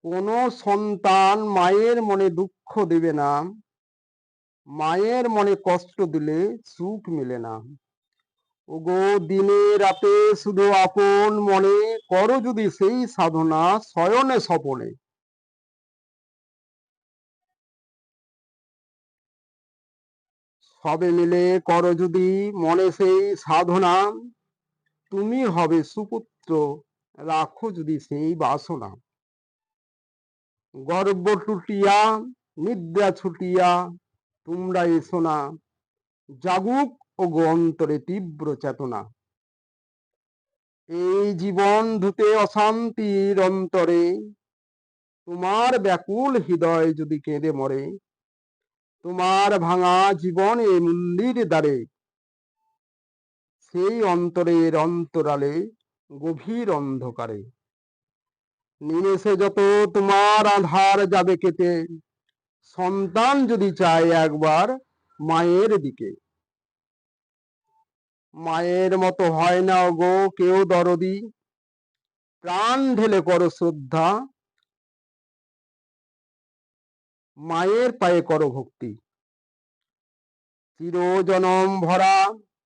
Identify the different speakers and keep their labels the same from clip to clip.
Speaker 1: কোনো সন্তান মায়ের মনে দুঃখ দেবে না, মায়ের মনে কষ্ট দিলে সুখ মেলে না। ওগো দিনে রাতে শুধু আপন মনে করো যদি সেই সাধনা শয়নে স্বপনে। সবে মিলে করো যদি মনে সেই সাধনা, তুমি হবে সুপুত্র, রাখো যদি সেই বাসনা। গর্ব টুটিয়া নিদ্রা ছুটিয়া তোমরা এসো না, জাগুক ওগো অন্তরে তীব্র চেতনা। এই জীবন ধুতে অশান্তির অন্তরে, তোমার ব্যাকুল হৃদয় যদি কেঁদে মরে, তোমার ভাঙা জীবনে মন্দির দ্বারে, সেই অন্তরের অন্তরালে গভীর অন্ধকারে নিমেষে যত তোমার আধার যাবে কেটে, সন্তান যদি চায় একবার মায়ের দিকে। মায়ের মতো হয় না গো কেউ দরদি, প্রাণ ঢেলে করো শ্রদ্ধা, মায়ের পায়ে করো ভক্তি। চিরজনম ভরা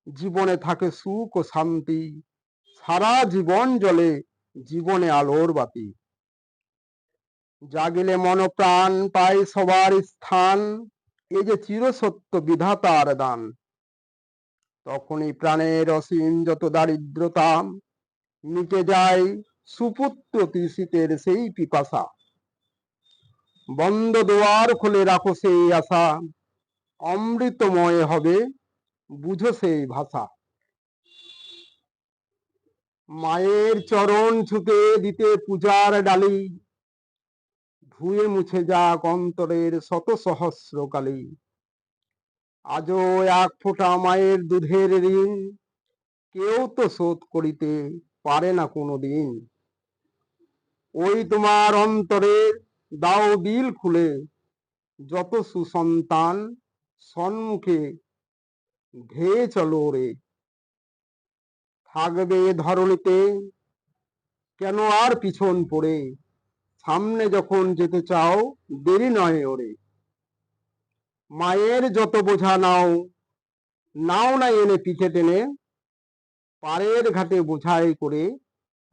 Speaker 1: জীবনে থাকে সুখ ও শান্তি, সারা জীবন জ্বলে জীবনে আলোর বাতি। জাগিলে মন প্রাণ পায় সবার স্থান, এ যে চিরসত্য বিধাতার দান। তখনই প্রাণের অসীম যত দারিদ্রতা মিটে যায় সুপুত্র তৃষিতের সেই পিপাসা। বন্ধ দুয়ার খুলে রাখো সেই আশা, অমৃতময় হবে বুঝো সেই ভাষা। মায়ের চরণ ছুতে দিতে পূজার ডালি, ধুয়ে মুছে যাক অন্তরের শত সহস্র কালি। আজও এক ফোঁটা মায়ের দুধের ঋণ কেউ তো শোধ করিতে পারে না কোনো দিন। ওই তোমার অন্তরের দাও দিল খুলে, যত সুসন্তান সন্মুখে ধেয়ে চলো রে। থাকবে ধরণীতে কেন আর পিছন পড়ে, সামনে যখন যেতে চাও দেরি নয় ওরে। মায়ের যত বোঝা নাও, নাও না এনে পিঠে টেনে, পাড়ের ঘাটে বোঝাই করে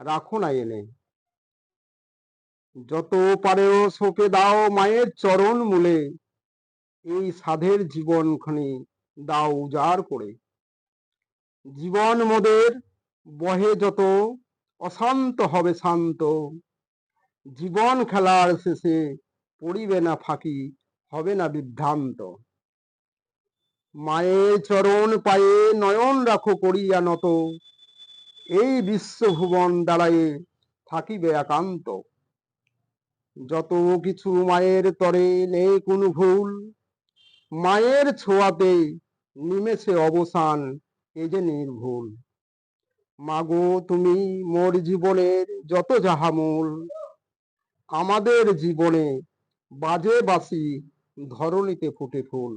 Speaker 1: রাখো না এনে। যত পারেও সঁপে দাও মায়ের চরণ মূলে, এই সাধের জীবনখানি দাও উজাড় করে। জীবন মোদের বহে যত অশান্ত হবে শান্ত, জীবন খেলার শেষে পড়িবে না ফাঁকি, হবে না বিভ্রান্ত। মায়ের চরণ পায়ে নয়ন রাখো করিয়া নত, এই বিশ্বভুবন দাঁড়ায়ে থাকিবে একান্ত। যত কিছু মায়ের তরে নেই কোনো ভুল, মায়ের ছোঁয়াতে নিমেষে অবসান এ যে নির্ভুল। মাগো তুমি মোর জীবনের যত যাহা মূল, আমাদের জীবনে বাজে বাঁশি ধরণীতে ফুটে ফুল।